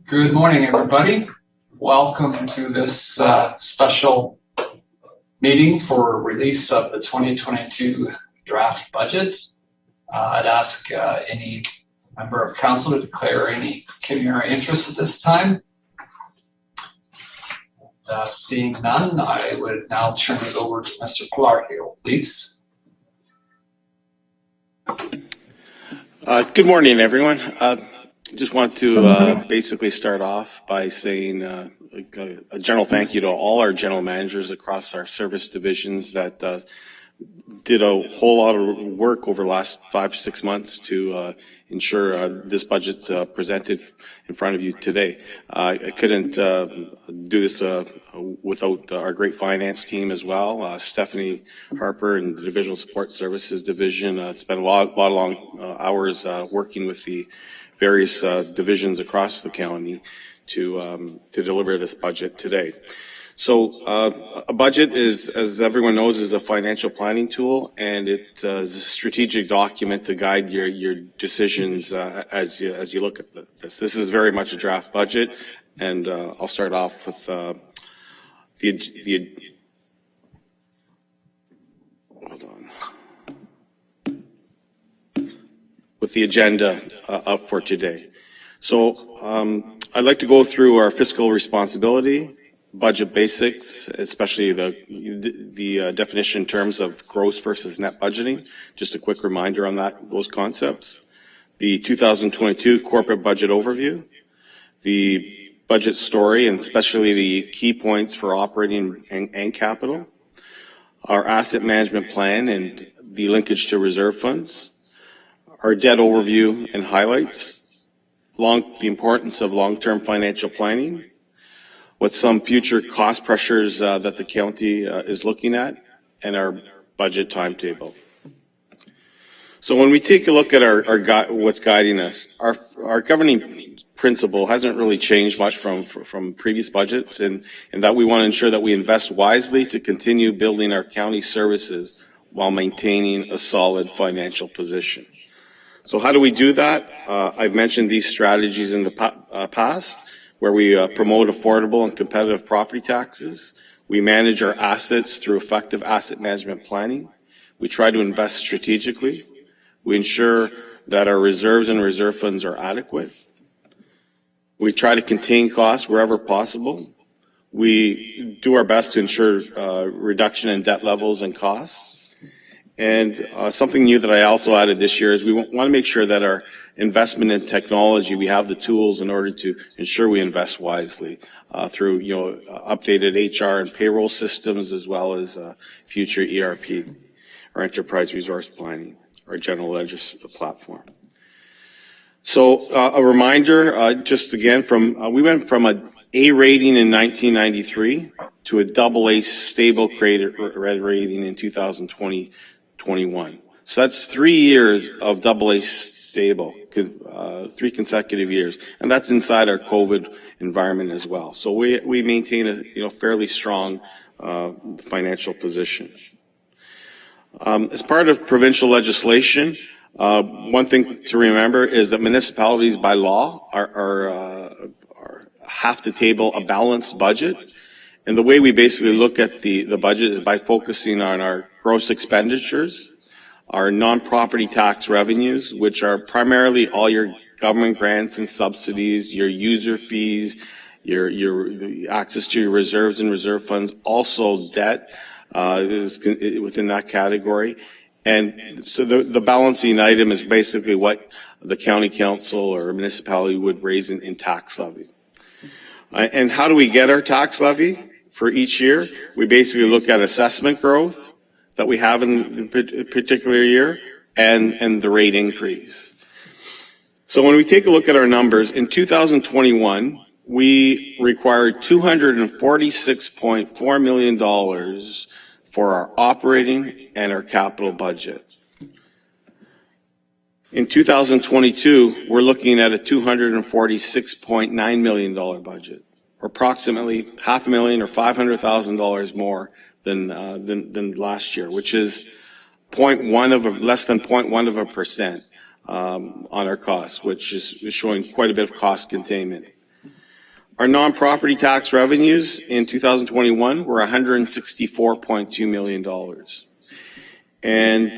Good morning, everybody. Welcome to this special meeting for release of the 2022 draft budget. I'd ask any member of council to declare any pecuniary interest at this time. Seeing none, I would now turn it over to Mr. Clark-Hill, please. Good morning, everyone. Just want to basically start off by saying a general thank you to all our general managers across our service divisions that did a whole lot of work over the last 5-6 months to ensure this budget's presented in front of you today. I couldn't do this without our great finance team as well. Stephanie Harper and the Divisional Support Services Division spent a lot of long hours working with the various divisions across the county to deliver this budget today. So a budget is, as everyone knows, is a financial planning tool, and it is a strategic document to guide your decisions as you look at this. This is very much a draft budget, and I'll start off with the agenda up for today. So I'd like to go through our fiscal responsibility, budget basics, especially the definition in terms of gross versus net budgeting. Just a quick reminder on those concepts. The 2022 corporate budget overview, the budget story, and especially the key points for operating and capital, our asset management plan and the linkage to reserve funds, our debt overview and highlights, the importance of long-term financial planning, what some future cost pressures that the county is looking at, and our budget timetable. So when we take a look at what's guiding us, our governing principle hasn't really changed much from previous budgets, in that we want to ensure that we invest wisely to continue building our county services while maintaining a solid financial position. So how do we do that? I've mentioned these strategies in the past, where we promote affordable and competitive property taxes. We manage our assets through effective asset management planning. We try to invest strategically. We ensure that our reserves and reserve funds are adequate. We try to contain costs wherever possible. We do our best to ensure reduction in debt levels and costs. And something new that I also added this year is we want to make sure that our investment in technology, we have the tools in order to ensure we invest wisely through updated HR and payroll systems, as well as future ERP, or enterprise resource planning, or general ledger platform. So a reminder, just again, we went from an A rating in 1993 to a AA stable credit rating in 2021. So that's 3 years of AA stable, 3 consecutive years, and that's inside our COVID environment as well. So we maintain a fairly strong financial position. As part of provincial legislation, one thing to remember is that municipalities by law have to table a balanced budget. And the way we basically look at the budget is by focusing on our gross expenditures, our non-property tax revenues, which are primarily all your government grants and subsidies, your user fees, the access to your reserves and reserve funds, also debt is within that category. And so the balancing item is basically what the county council or municipality would raise in tax levy. And how do we get our tax levy for each year? We basically look at assessment growth that we have in a particular year and the rate increase. So when we take a look at our numbers, in 2021, we required $246.4 million for our operating and our capital budget. In 2022, we're looking at a $246.9 million budget, or approximately $500,000 or $500,000 more than last year, which is less than 0.1% on our costs, which is showing quite a bit of cost containment. Our non-property tax revenues in 2021 were $164.2 million. And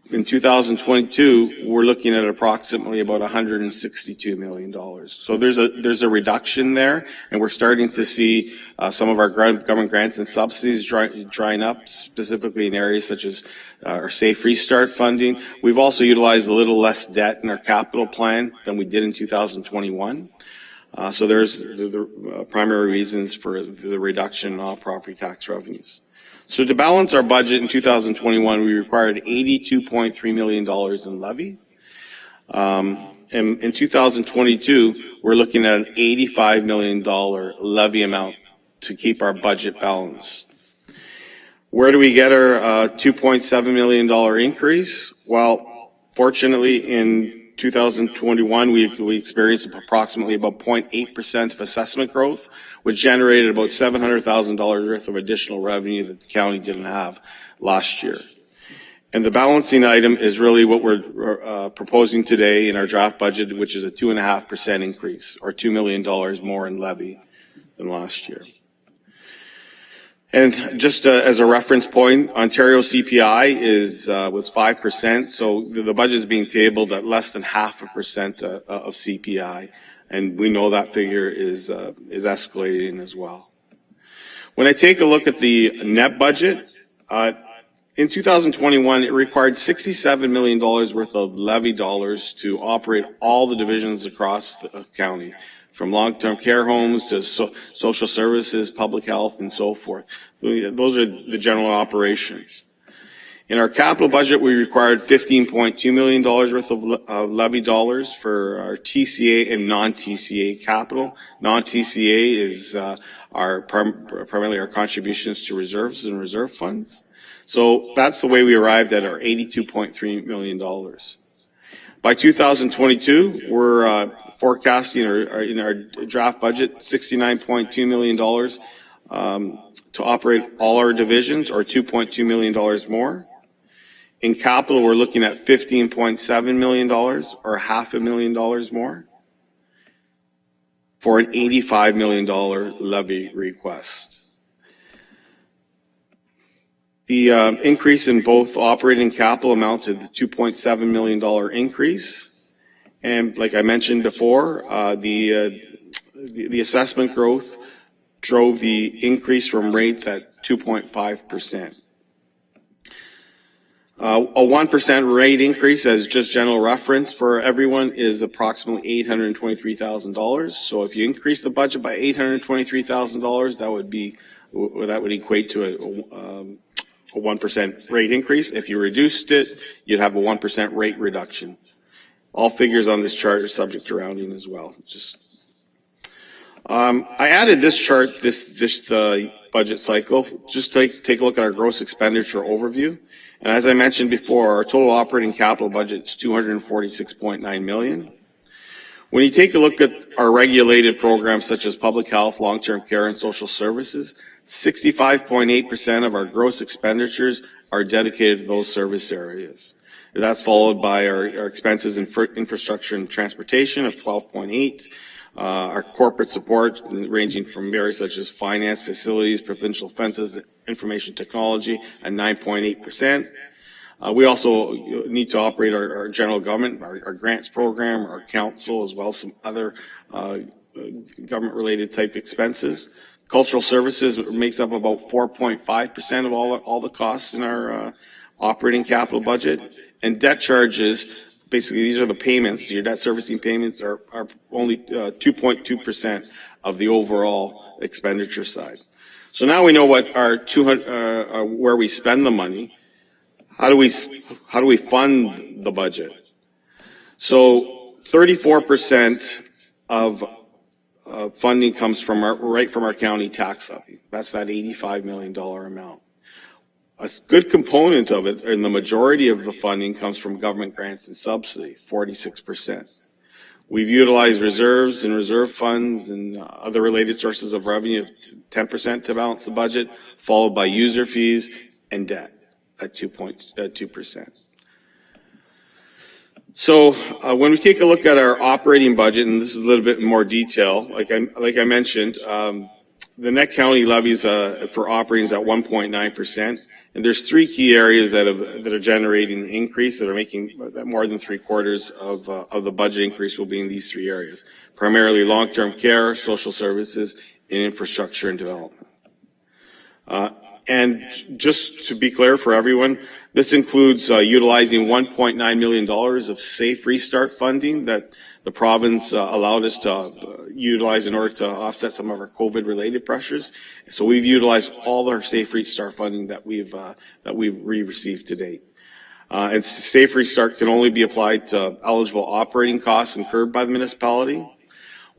in 2022, we're looking at approximately about $162 million. So there's a reduction there, and we're starting to see some of our government grants and subsidies drying up, specifically in areas such as our Safe Restart funding. We've also utilized a little less debt in our capital plan than we did in 2021. So there's the primary reasons for the reduction in non-property tax revenues. So to balance our budget in 2021, we required $82.3 million in levy. And in 2022, we're looking at an $85 million levy amount to keep our budget balanced. Where do we get our $2.7 million increase? Well, fortunately, in 2021, we experienced approximately about 0.8% of assessment growth, which generated about $700,000 worth of additional revenue that the county didn't have last year. And the balancing item is really what we're proposing today in our draft budget, which is a 2.5% increase, or $2 million more in levy than last year. And just as a reference point, Ontario CPI was 5%, so the budget is being tabled at less than 0.5% of CPI, and we know that figure is escalating as well. When I take a look at the net budget, in 2021, it required $67 million worth of levy dollars to operate all the divisions across the county, from long-term care homes to social services, public health, and so forth. Those are the general operations. In our capital budget, we required $15.2 million worth of levy dollars for our TCA and non-TCA capital. Non-TCA is primarily our contributions to reserves and reserve funds. So that's the way we arrived at our $82.3 million. By 2022, we're forecasting in our draft budget $69.2 million to operate all our divisions, or $2.2 million more. In capital, we're looking at $15.7 million, or $500,000 more, for an $85 million levy request. The increase in both operating capital amounted to $2.7 million increase. And like I mentioned before, the assessment growth drove the increase from rates at 2.5%. A 1% rate increase, as just general reference for everyone, is approximately $823,000. So if you increase the budget by $823,000, that would equate to a 1% rate increase. If you reduced it, you'd have a 1% rate reduction. All figures on this chart are subject to rounding as well. I added this chart this budget cycle just to take a look at our gross expenditure overview. And as I mentioned before, our total operating capital budget is $246.9 million. When you take a look at our regulated programs such as public health, long-term care, and social services, 65.8% of our gross expenditures are dedicated to those service areas. That's followed by our expenses in infrastructure and transportation of 12.8%. Our corporate support, ranging from areas such as finance, facilities, provincial fences, information technology, at 9.8%. We also need to operate our general government, our grants program, our council, as well as some other government-related type expenses. Cultural services makes up about 4.5% of all the costs in our operating capital budget. And debt charges, basically these are the payments, your debt servicing payments are only 2.2% of the overall expenditure side. So now we know what our where we spend the money. How do we fund the budget? So 34% of funding comes from right from our county tax levy. That's that $85 million amount. A good component of it, and the majority of the funding, comes from government grants and subsidies, 46%. We've utilized reserves and reserve funds and other related sources of revenue, 10% to balance the budget, followed by user fees and debt at 2%. So when we take a look at our operating budget, and this is a little bit more detail, like I mentioned, the net county levies for operating is at 1.9%, and there's three key areas that are generating the increase, that are making that more than 3/4 of the budget increase will be in these three areas, primarily long-term care, social services, and infrastructure and development. And just to be clear for everyone, this includes utilizing $1.9 million of Safe Restart funding that the province allowed us to utilize in order to offset some of our COVID-related pressures. So we've utilized all our Safe Restart funding that we've received to date. And Safe Restart can only be applied to eligible operating costs incurred by the municipality.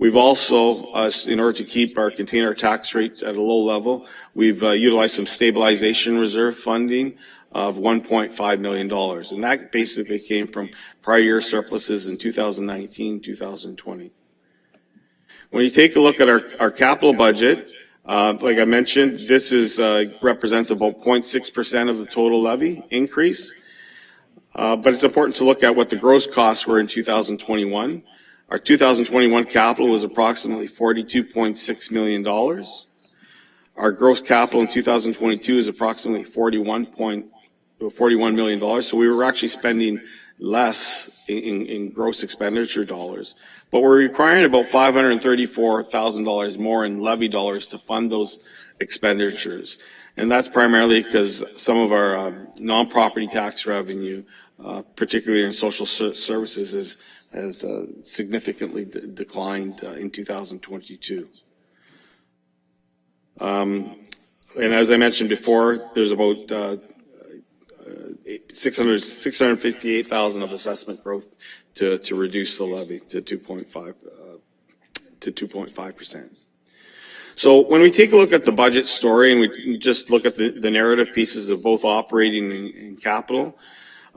We've also, in order to contain our tax rates at a low level, we've utilized some stabilization reserve funding of $1.5 million. And that basically came from prior year surpluses in 2019, 2020. When you take a look at our capital budget, like I mentioned, this represents about 0.6% of the total levy increase. But it's important to look at what the gross costs were in 2021. Our 2021 capital was approximately $42.6 million. Our gross capital in 2022 is approximately $41 million. So we were actually spending less in gross expenditure dollars, but we're requiring about $534,000 more in levy dollars to fund those expenditures. And that's primarily because some of our non-property tax revenue, particularly in social services, has significantly declined in 2022. And as I mentioned before, there's about 658,000 of assessment growth to reduce the levy to 2.5%. So when we take a look at the budget story and we just look at the narrative pieces of both operating and capital,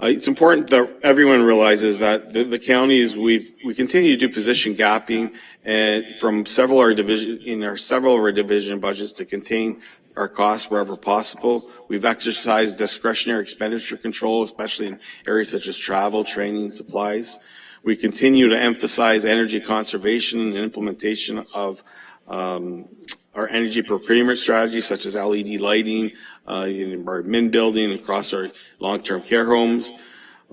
it's important that everyone realizes that the counties, we continue to do position gapping and from several of our division budgets to contain our costs wherever possible. We've exercised discretionary expenditure control, especially in areas such as travel, training, supplies. We continue to emphasize energy conservation and implementation of our energy procurement strategies, such as LED lighting, in our MIN building across our long-term care homes.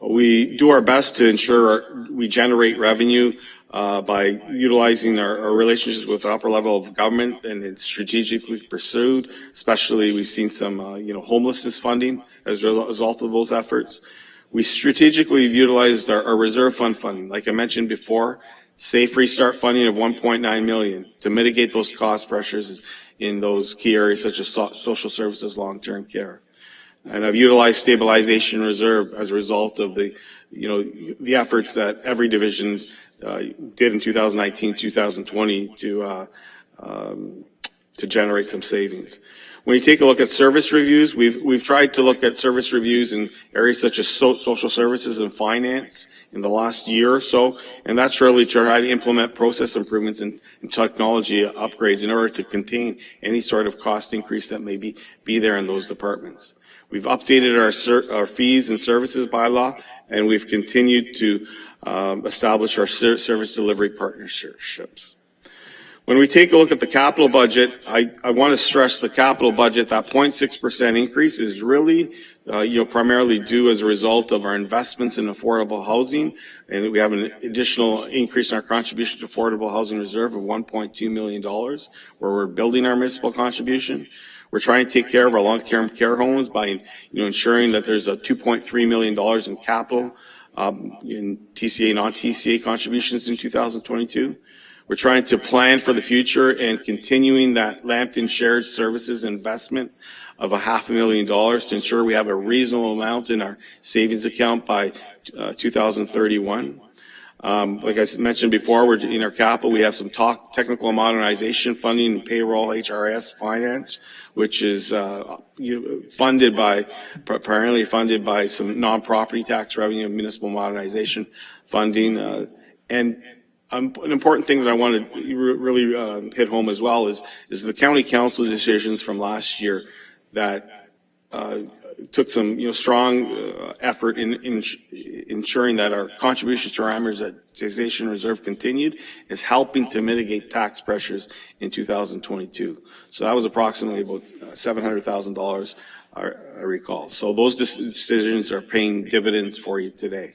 We do our best to ensure we generate revenue by utilizing our relationships with the upper level of government, and it's strategically pursued. Especially, we've seen some homelessness funding as a result of those efforts. We strategically utilized our reserve fund funding, like I mentioned before, Safe Restart funding of $1.9 million to mitigate those cost pressures in those key areas such as social services, long-term care. And I've utilized stabilization reserve as a result of the efforts that every division did in 2019, 2020 to generate some savings. When you take a look at service reviews, we've tried to look at service reviews in areas such as social services and finance in the last year or so, and that's really to try to implement process improvements and technology upgrades in order to contain any sort of cost increase that may be there in those departments. We've updated our fees and services bylaw, and we've continued to establish our service delivery partnerships. When we take a look at the capital budget, I want to stress the capital budget, that 0.6% increase is really primarily due as a result of our investments in affordable housing, and we have an additional increase in our contribution to affordable housing reserve of $1.2 million, where we're building our municipal contribution. We're trying to take care of our long-term care homes by ensuring that there's a $2.3 million in capital in TCA, non-TCA contributions in 2022. We're trying to plan for the future and continuing that Lambton shared services investment of $500,000 to ensure we have a reasonable amount in our savings account by 2031. Like I mentioned before, in our capital, we have some technical modernization funding and payroll HRS finance, which is primarily funded by some non-property tax revenue and municipal modernization funding. And an important thing that I want to really hit home as well is the county council decisions from last year that took some strong effort in ensuring that our contributions to our amortization reserve continued, is helping to mitigate tax pressures in 2022. So that was approximately about $700,000, I recall. So those decisions are paying dividends for you today.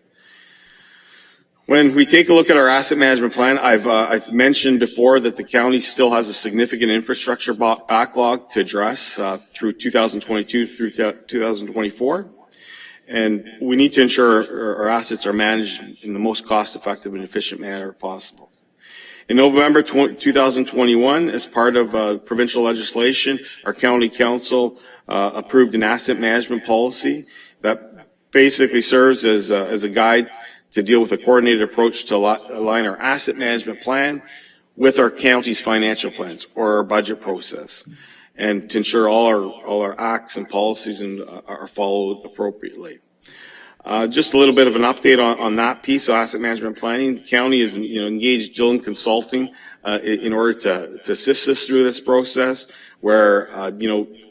When we take a look at our asset management plan, I've mentioned before that the county still has a significant infrastructure backlog to address through 2022 through 2024. And we need to ensure our assets are managed in the most cost-effective and efficient manner possible. In November 2021, as part of provincial legislation, our county council approved an asset management policy that basically serves as a guide to deal with a coordinated approach to align our asset management plan with our county's financial plans or our budget process, and to ensure all our acts and policies are followed appropriately. Just a little bit of an update on that piece of asset management planning. The county is engaged Dillon Consulting in order to assist us through this process, where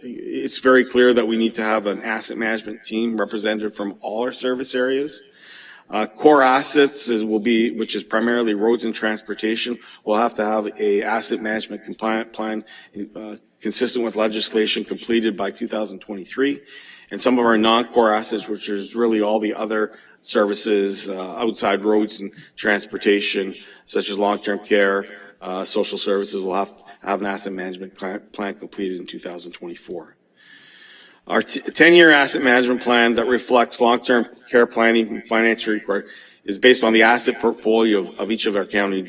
it's very clear that we need to have an asset management team represented from all our service areas. Core assets which is primarily roads and transportation, will have to have a asset management compliant plan consistent with legislation completed by 2023. And some of our non-core assets, which is really all the other services outside roads and transportation, such as long-term care, social services, will have to have an asset management plan completed in 2024. Our 10-year asset management plan that reflects long-term care planning and financial requirements is based on the asset portfolio of each of our county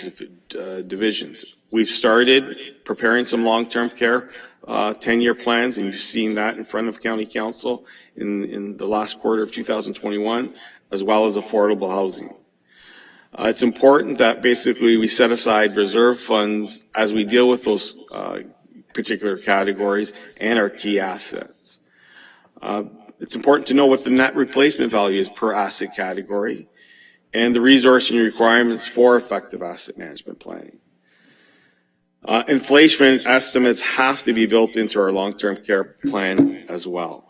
divisions. We've started preparing some long-term care 10-year plans, and you've seen that in front of County Council in the last quarter of 2021, as well as affordable housing. It's important that basically we set aside reserve funds as we deal with those particular categories and our key assets. It's important to know what the net replacement value is per asset category and the resourcing requirements for effective asset management planning. Inflation estimates have to be built into our long-term care plan as well.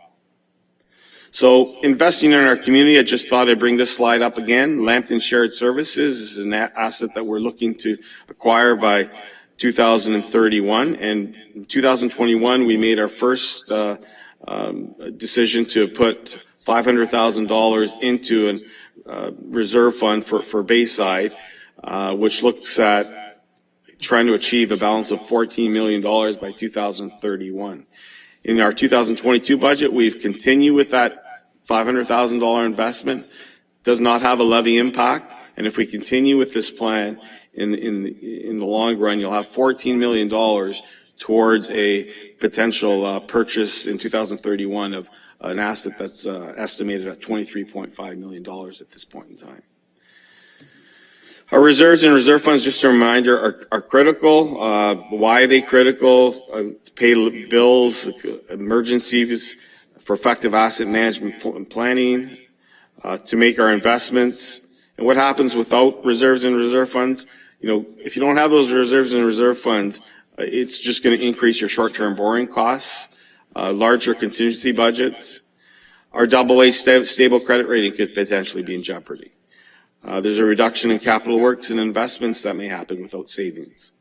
So investing in our community, I just thought I'd bring this slide up again. Lambton Shared Services is an asset that we're looking to acquire by 2031. And in 2021, we made our first decision to put $500,000 into a reserve fund for Bayside, which looks at trying to achieve a balance of $14 million by 2031. In our 2022 budget, we've continued with that $500,000 investment. Does not have a levy impact, and if we continue with this plan in the long run, you'll have $14 million towards a potential purchase in 2031 of an asset that's estimated at $23.5 million at this point in time. Our reserves and reserve funds, just a reminder, are critical. Why are they critical? To pay bills, emergencies, for effective asset management and planning, to make our investments. And what happens without reserves and reserve funds? If you don't have those reserves and reserve funds, it's just going to increase your short-term borrowing costs, larger contingency budgets. Our AA stable credit rating could potentially be in jeopardy. There's a reduction in capital works and investments that may happen without savings.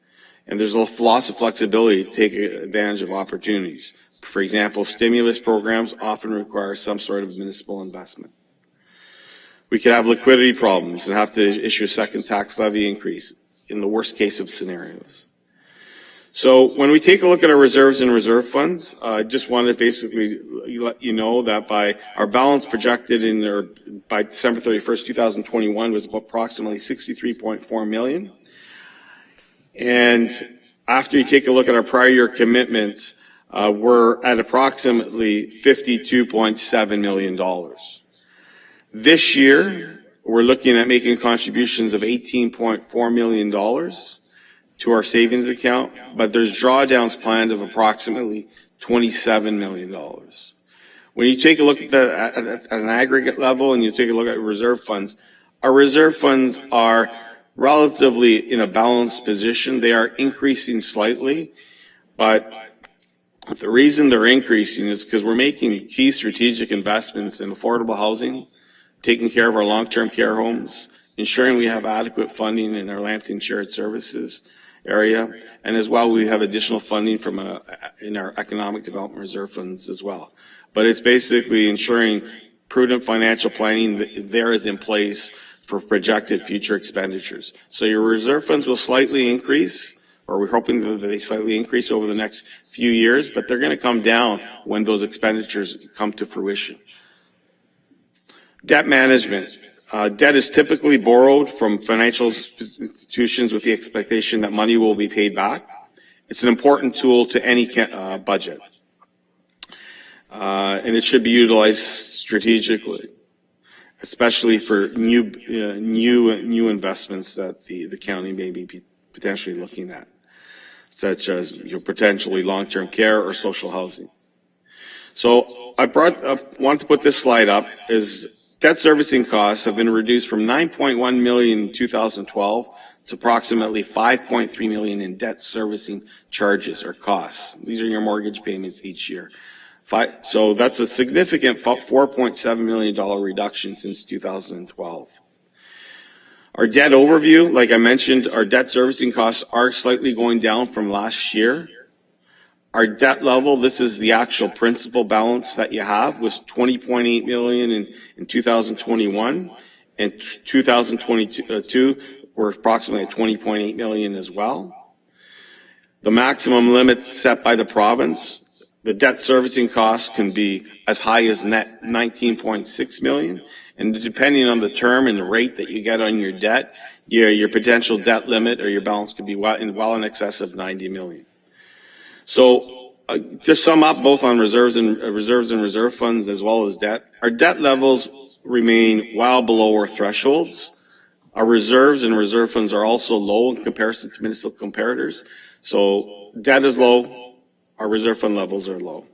And there's a loss of flexibility to take advantage of opportunities. For example, stimulus programs often require some sort of municipal investment. We could have liquidity problems and have to issue a second tax levy increase in the worst case of scenarios. So when we take a look at our reserves and reserve funds, I just want to basically let you know that by our balance projected by December 31st, 2021 was approximately $63.4 million. And after you take a look at our prior year commitments, we're at approximately $52.7 million. This year, we're looking at making contributions of $18.4 million to our savings account, but there's drawdowns planned of approximately $27 million. When you take a look at an aggregate level and you take a look at reserve funds, our reserve funds are relatively in a balanced position. They are increasing slightly, but The reason they're increasing is because we're making key strategic investments in affordable housing, taking care of our long-term care homes, ensuring we have adequate funding in our Lambton Shared Services area, and as well we have additional funding from in our Economic Development Reserve funds as well. But it's basically ensuring prudent financial planning there is in place for projected future expenditures. So your reserve funds will slightly increase, or we're hoping that they slightly increase over the next few years, but they're going to come down when those expenditures come to fruition. Debt management. Debt is typically borrowed from financial institutions with the expectation that money will be paid back. It's an important tool to any budget, and it should be utilized strategically, especially for new investments that the county may be potentially looking at, such as potentially long-term care or social housing. So I want to put this slide up. Is debt servicing costs have been reduced from 9.1 million in 2012 to approximately 5.3 million in debt servicing charges or costs. These are your mortgage payments each year. So that's a significant $4.7 million reduction since 2012. Our debt overview, like I mentioned, our debt servicing costs are slightly going down from last year. Our debt level, this is the actual principal balance that you have, was 20.8 million in 2021, and 2022 were approximately 20.8 million as well. The maximum limits set by the province, the debt servicing costs can be as high as net 19.6 million, and depending on the term and the rate that you get on your debt, your potential debt limit or your balance could be well in excess of 90 million. So to sum up, both on reserves and reserve funds as well as debt, our debt levels remain well below our thresholds. Our reserves and reserve funds are also low in comparison to municipal comparators. So debt is low, our reserve fund levels are low.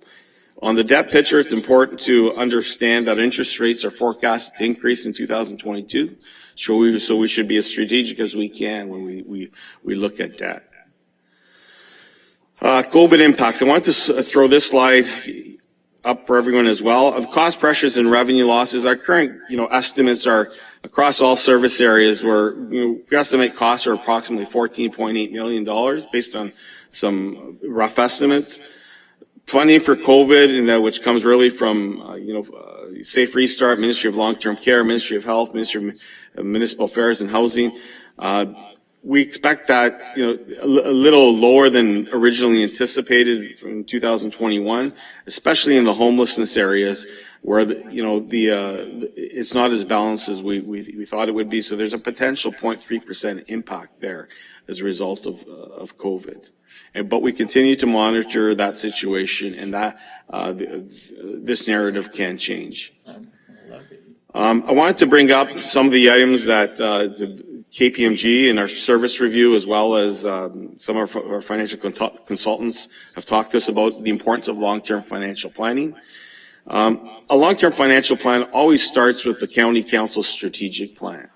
On the debt picture, it's important to understand that interest rates are forecasted to increase in 2022. So we should be as strategic as we can when we look at debt. COVID impacts. I want to throw this slide up for everyone as well. Of cost pressures and revenue losses, our current estimates are across all service areas where we estimate costs are approximately $14.8 million based on some rough estimates. Funding for COVID, and which comes really from Safe Restart, Ministry of Long-Term Care, Ministry of Health, Ministry of Municipal Affairs and Housing. We expect that a little lower than originally anticipated in 2021, especially in the homelessness areas where it's not as balanced as we thought it would be. So there's a potential 0.3% impact there as a result of COVID. But we continue to monitor that situation, and that this narrative can change. I wanted to bring up some of the items that the KPMG in our service review, as well as some of our financial consultants have talked to us about the importance of long-term financial planning. A long-term financial plan always starts with the county council's strategic plan.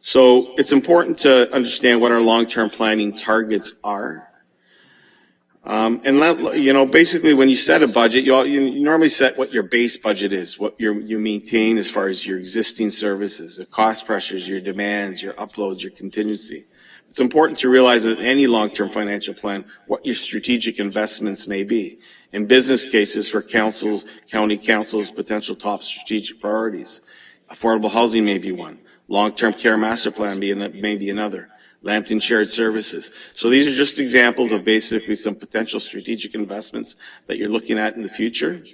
So it's important to understand what our long-term planning targets are. Basically when you set a budget, you normally set what your base budget is, what you maintain as far as your existing services, the cost pressures, your demands, your uploads, your contingency. It's important to realize that in any long-term financial plan, what your strategic investments may be. In business cases for county councils, potential top strategic priorities. Affordable housing may be one. Long-term care master plan may be another. Lambton Shared Services. So these are just examples of basically some potential strategic investments that you're looking at in the future.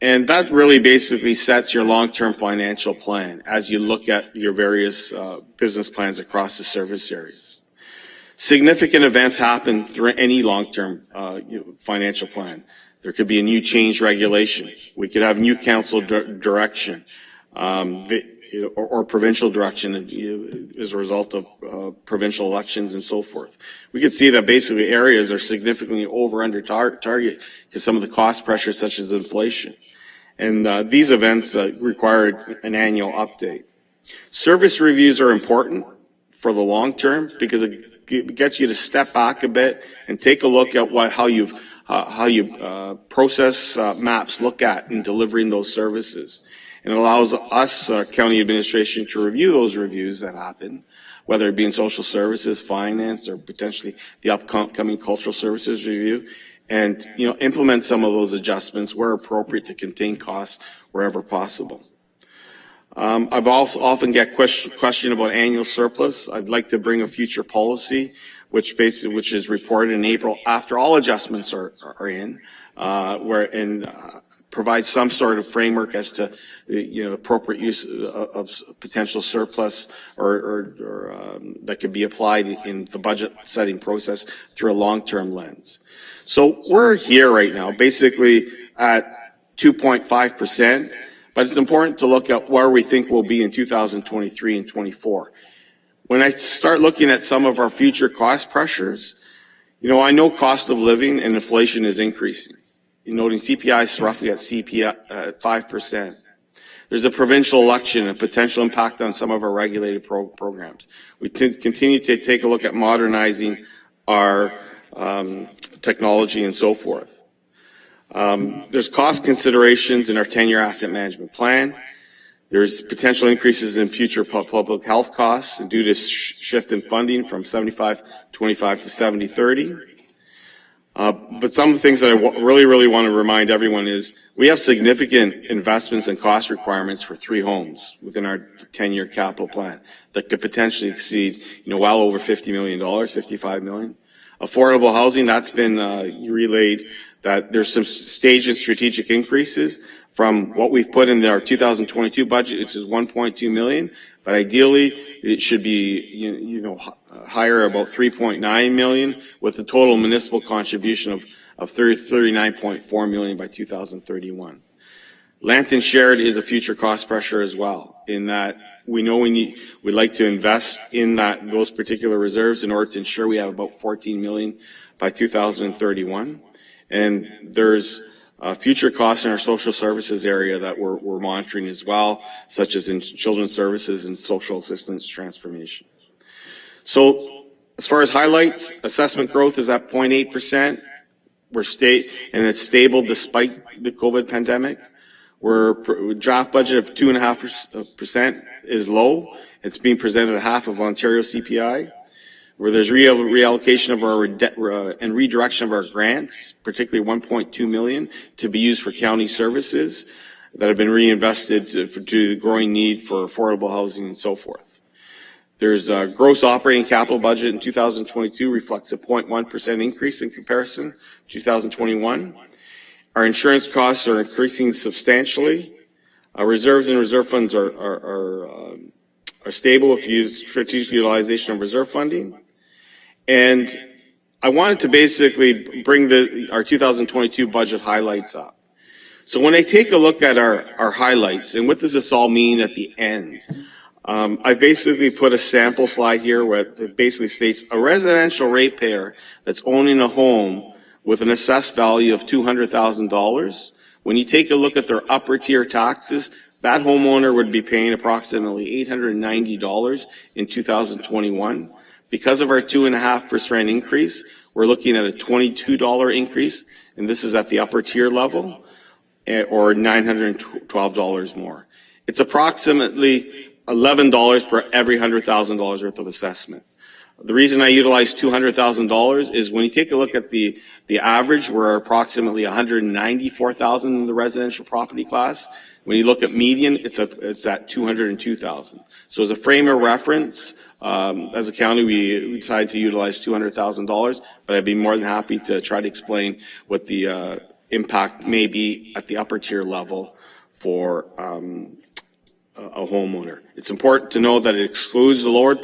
And that really basically sets your long-term financial plan as you look at your various business plans across the service areas. Significant events happen through any long-term financial plan. There could be a new change regulation. We could have new council direction. Or provincial direction as a result of provincial elections and so forth. We could see that basically areas are significantly under target because some of the cost pressures such as inflation. And these events require an annual update. Service reviews are important for the long term because it gets you to step back a bit and take a look at how how you process maps, look at in delivering those services. And it allows us, county administration, to review those reviews that happen, whether it be in social services, finance, or potentially the upcoming cultural services review, and implement some of those adjustments where appropriate to contain costs wherever possible. I've also often get question about annual surplus. I'd like to bring a future policy, which is reported in April after all adjustments are in, provide some sort of framework as to appropriate use of potential surplus or that could be applied in the budget setting process through a long-term lens. So we're here right now, basically at 2.5%. But it's important to look at where we think we'll be in 2023 and 24. When I start looking at some of our future cost pressures, I know cost of living and inflation is increasing. You're noting CPI is roughly at 5%. There's a provincial election and potential impact on some of our regulated programs. We continue to take a look at modernizing our technology and so forth. There's cost considerations in our 10-year asset management plan. There's potential increases in future public health costs due to shift in funding from 75-25 to 70-30. But some of the things that I really want to remind everyone is we have significant investments and cost requirements for 3 homes within our 10-year capital plan that could potentially exceed, well over $50 million, $55 million. Affordable housing, that's been relayed that there's some staged strategic increases from what we've put in our 2022 budget, which is $1.2 million, but ideally it should be, higher, about $3.9 million, with a total municipal contribution of $39.4 million by 2031. Lambton shared is a future cost pressure as well, in that we know we'd like to invest in those particular reserves in order to ensure we have about $14 million by 2031. And there's future costs in our social services area that we're monitoring as well, such as in children's services and social assistance transformation. So as far as highlights, assessment growth is at 0.8%. And it's stable despite the COVID pandemic. Draft budget of 2.5% is low. It's being presented at half of Ontario CPI. Where there's reallocation of our and redirection of our grants, particularly $1.2 million, to be used for county services that have been reinvested to the growing need for affordable housing and so forth. There's a gross operating capital budget in 2022 reflects a 0.1% increase in comparison to 2021. Our insurance costs are increasing substantially. Our reserves and reserve funds are stable if you use strategic utilization of reserve funding. And I wanted to basically bring our 2022 budget highlights up. So when I take a look at our highlights, and what does this all mean at the end? I basically put a sample slide here where it basically states a residential ratepayer that's owning a home with an assessed value of $200,000. When you take a look at their upper tier taxes, that homeowner would be paying approximately $890 in 2021. Because of our 2.5% increase, we're looking at a $22 increase, and this is at the upper tier level, or $912 more. It's approximately $11 per every $100,000 worth of assessment. The reason I utilize $200,000 is when you take a look at the average, we're approximately $194,000 in the residential property class. When you look at median, it's at $202,000. So as a frame of reference, as a county, we decided to utilize $200,000, but I'd be more than happy to try to explain what the impact may be at the upper tier level for a homeowner. It's important to know that it excludes the lower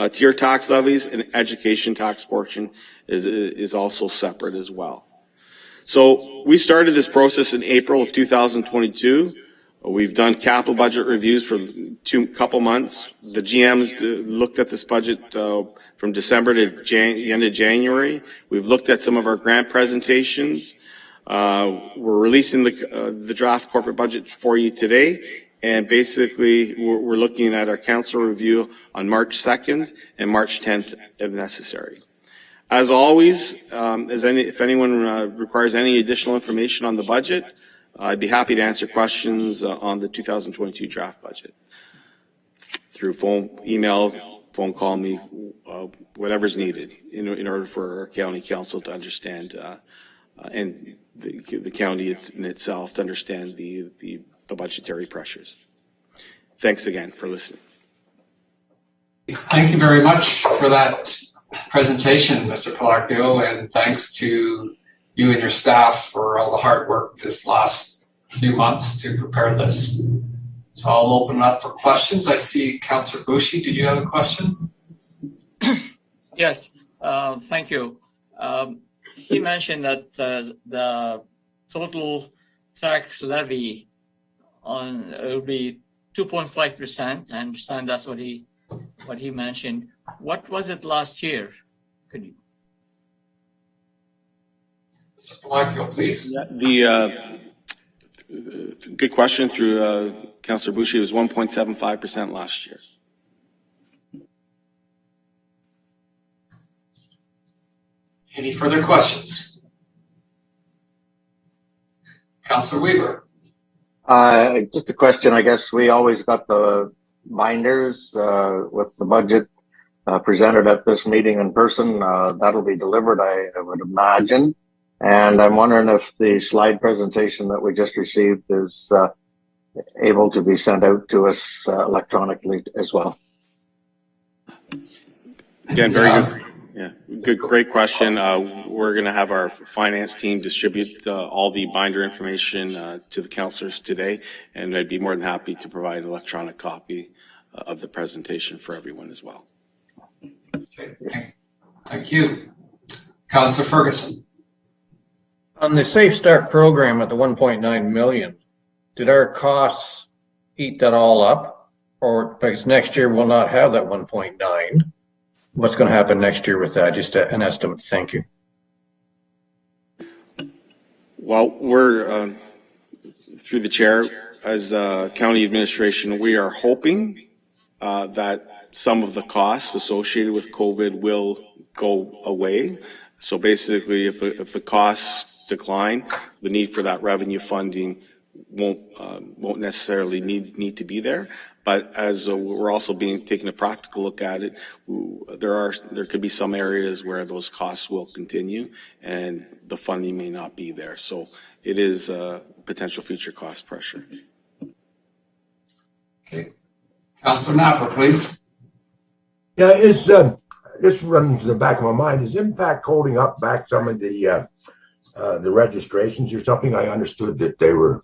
tier tax levies, and education tax portion is also separate as well. So we started this process in April of 2022. We've done capital budget reviews for couple months. The GMs looked at this budget from December to the end of January. We've looked at some of our grant presentations. We're releasing the draft corporate budget for you today. And basically, we're looking at our council review on March 2nd and March 10th if necessary. As always, if anyone requires any additional information on the budget, I'd be happy to answer questions on the 2022 draft budget through phone, email, phone call me, whatever's needed in order for our county council to understand and the county in itself to understand the budgetary pressures. Thanks again for listening. Thank you very much for that presentation, Mr. Palarco, and thanks to you and your staff for all the hard work this last few months to prepare this. So I'll open up for questions. I see Councillor Bushi. Did you have a question? Yes, thank you. He mentioned that the total tax levy will be 2.5%. I understand that's what he mentioned. What was it last year? Could you? Palarco, please. Good question through Councillor Bushi. It was 1.75% last year. Any further questions? Councillor Weaver. Just a question. I guess we always got the binders with the budget presented at this meeting in person. That'll be delivered, I would imagine. And I'm wondering if the slide presentation that we just received is able to be sent out to us electronically as well. Again, very good. Yeah, great question. We're going to have our finance team distribute all the binder information to the councillors today, and I'd be more than happy to provide an electronic copy of the presentation for everyone as well. Okay. Thank you. Councillor Ferguson. On the Safe Start program at the 1.9 million, did our costs eat that all up? Or because next year we'll not have that 1.9? What's going to happen next year with that? Just an estimate. Thank you. Well, we're, through the chair, as county administration, we are hoping that some of the costs associated with COVID will go away. So basically, if the costs decline, the need for that revenue funding won't necessarily need to be there. But as we're also taking a practical look at it, there could be some areas where those costs will continue and the funding may not be there. So it is a potential future cost pressure. Okay. Councillor Napper, please. Yeah, this runs to the back of my mind. Is Impact holding up back some of the registrations or something? I understood that they were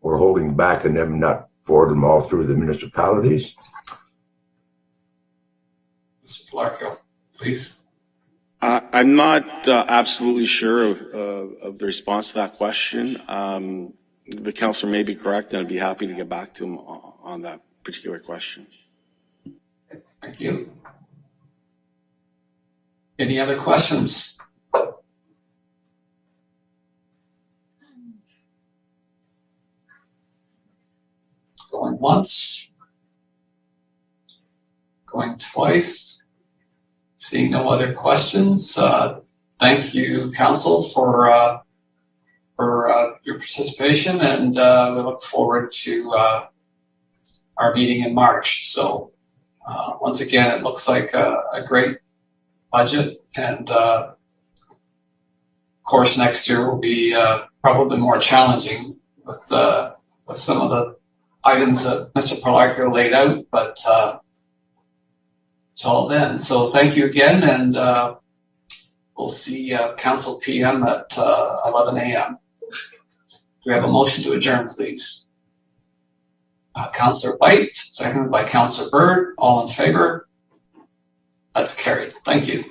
holding back and them not forward them all through the municipalities. Mr. Palarco, please. I'm not absolutely sure of the response to that question. The councillor may be correct, and I'd be happy to get back to him on that particular question. Thank you. Any other questions? Going once, going twice, seeing no other questions. Thank you, Council, for your participation, and we look forward to our meeting in March. So once again, it looks like a great budget, and of course next year will be probably more challenging with some of the items that Mr. Palarco laid out, but it's all then. So thank you again, and we'll see Council PM at 11 a.m. Do we have a motion to adjourn, please? Councillor White, seconded by Councillor Bird. All in favor? That's carried. Thank you.